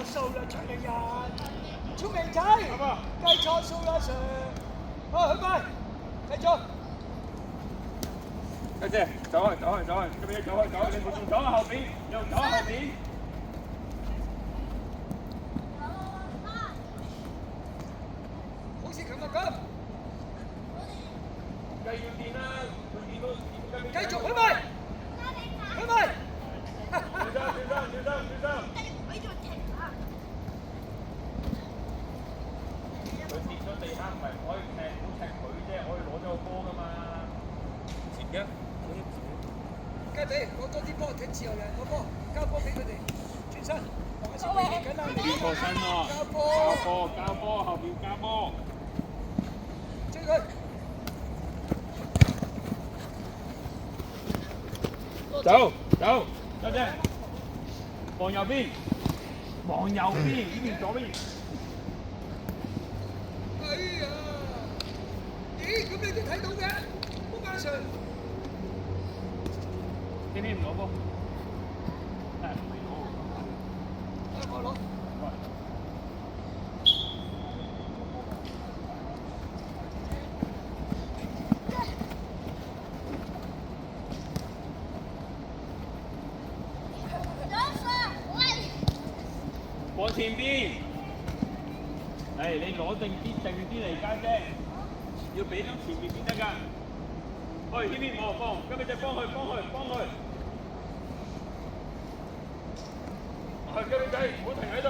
數啦，長命人，聰明仔，計錯數啦，Sir。好，許貴，繼續。家姐，走開，走開，走開，咁樣走開，走開，你冇仲走喺後邊，又走喺後邊。好似琴日咁。繼續練啦，練到繼續，許貴，許貴。小心，小心，小心，小心。佢跌咗地下唔係可以踢佢啫，可以攞咗個波㗎嘛。前嘅，雞髀攞多啲波，踢自由人個波，交波俾佢哋，轉身，馬上威脅緊啦。邊個身喎？交波，交波，後邊交波。追佢。走，走，家姐，望右邊，望右邊，呢邊左邊。哎呀！咦？咁你都睇到嘅？冇馬上。天天唔攞波，係唔係攞？我攞。往前邊，嚟你攞定啲嚟家姐，要俾到前面先得㗎。喂，呢邊幫，今日就幫佢。係雞仔，唔好停喺度。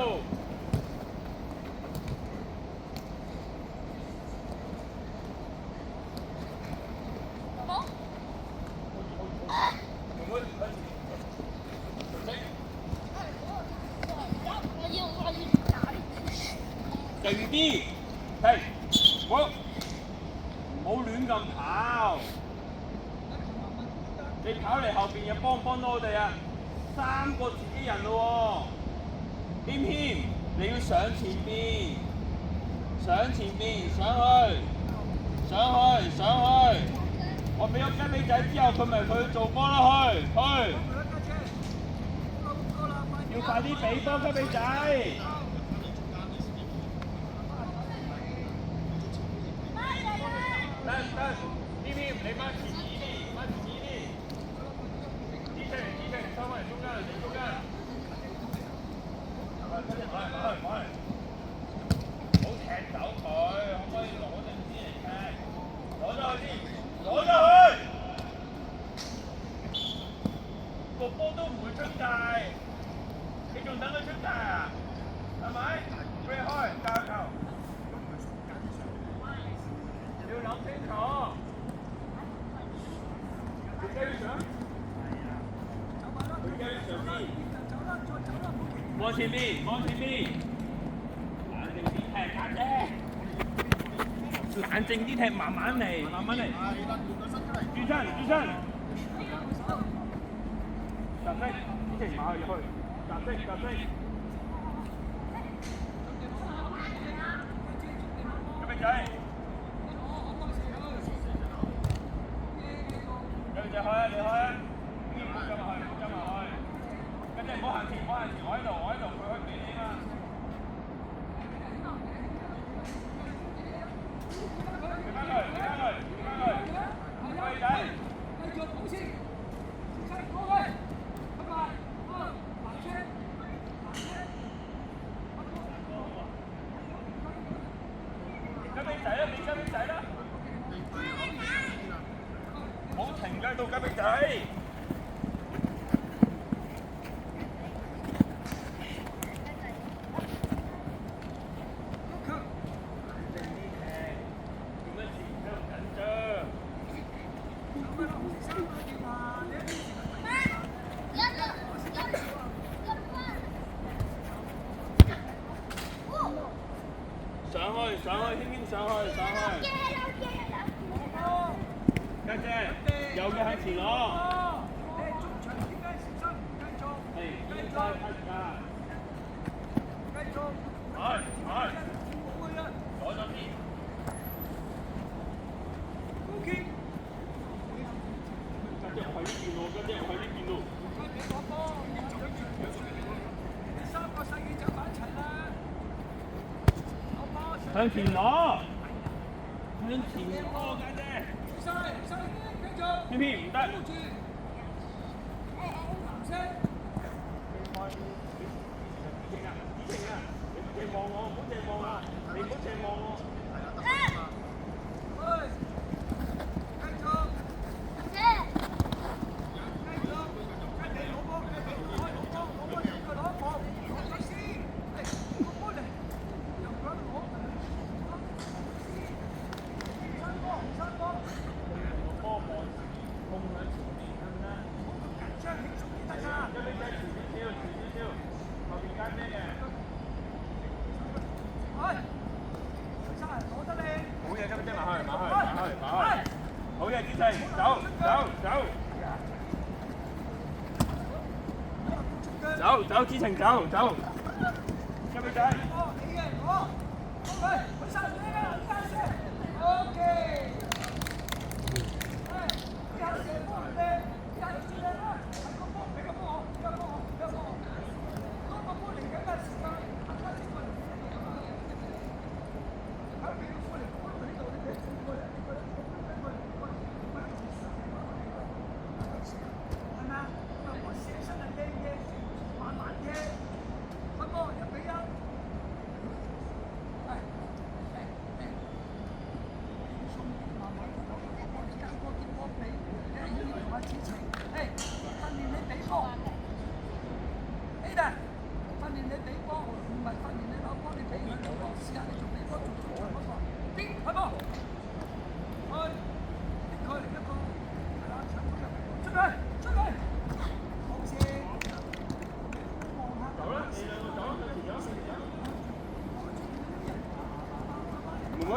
靜啲，係，好，唔好亂咁跑。你跑嚟後邊又幫唔幫到我哋啊？3個自己人咯喎，謙，你要上前邊，上去。我俾咗雞髀仔之後，佢咪去做波啦，去。要快啲俾波雞髀仔。得，謙，你掹前啲，支出嚟，收翻嚟中間，你中間。快，唔好踢走佢，可唔可以攞定先嚟踢？攞咗佢，個波都唔會出界，你仲等佢出界啊？係咪？俾開，教球。要諗清楚。往前邊，冷靜啲踢，家姐。冷靜啲踢，慢慢嚟。轉身。集息，之前馬入去，集息。雞髀仔。你開啊！唔好跟埋去。跟住唔好行前，我喺度，佢可以俾你嘛。俾翻佢。雞仔。繼續保持，過去，拜拜，行車。雞髀仔啦，俾雞髀仔啦。唔好停喺度，雞髀仔。上去，輕輕上去。家姐，右嘅向前攞。你中場點解小心？繼續。係，繼續。係。攞咗先。高橋。家姐，我喺呢邊喎，快啲攞波！你3個世紀就擺齊。向前攞，向前攞家姐。偏偏唔得。你望我，唔好淨望啊！你唔好淨望我。好嘢，志成，走。走，志成，走。加俾仔。妹妹，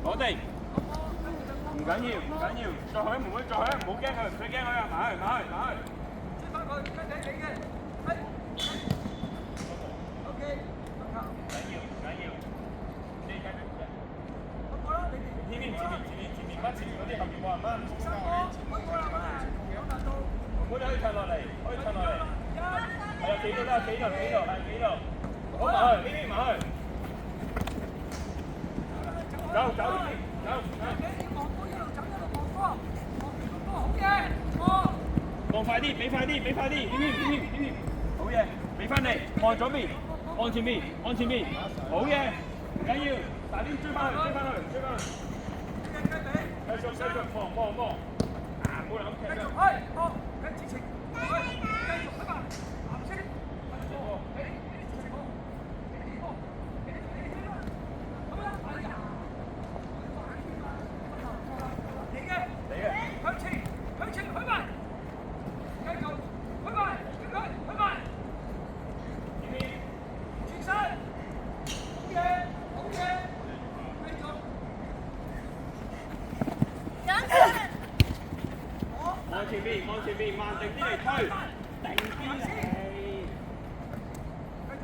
攞地，唔緊要，再去，妹妹，再去，唔好驚佢，唔使驚佢啊，埋去。追翻佢，跟你嘅，係 ，OK， 唔緊要，你繼續嘅。好啦，你哋前面嗰啲後面冇人乜？三個，開過啦嘛，有難度。妹妹可以褪落嚟，係啊，幾度，好埋去，呢邊埋去。走，放快啲，俾快啲，邊，好嘢，俾翻嚟，望左邊，望前面，好嘢，唔緊要，大啲追翻去，繼續，望，唔好諗劇啦，繼續，開吧，藍色，向前，開吧，繼續，開吧，轉身，好嘢，繼續，望前面，慢定啲嚟推，定啲嚟，繼續，好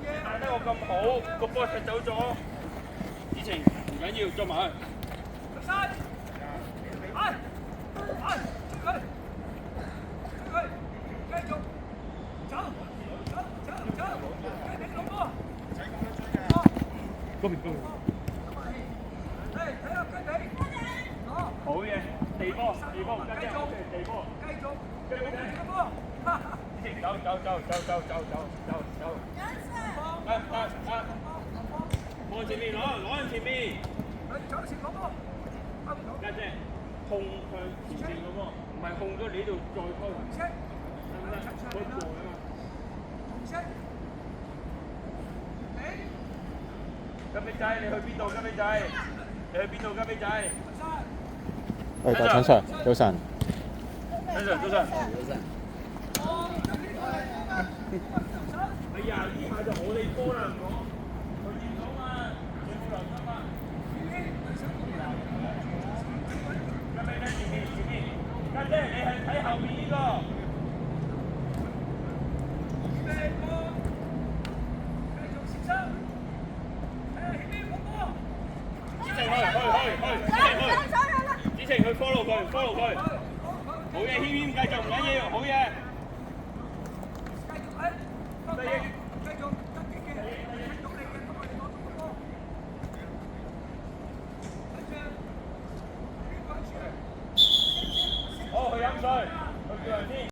嘢，帶得我咁好，個波踢走咗，子晴唔緊要，做埋去。繼續走，雞髀老波，嗰邊，睇下雞髀，好嘢，地波，繼續，走，望前面攞向前面，家姐，控向前面咁喎，唔係控咗你呢度再開。吉比仔，你去邊度？吉比仔，喂，大陳 Sir， 早晨。早晨。哎呀，呢下就我哋波啦，佢見到嘛，你冇留心啊。吉比仔前面，家姐你係睇後面呢個。子晴去 follow 佢，好嘢，謙謙繼續唔緊要，好嘢。繼續， 5歲，佢叫人先。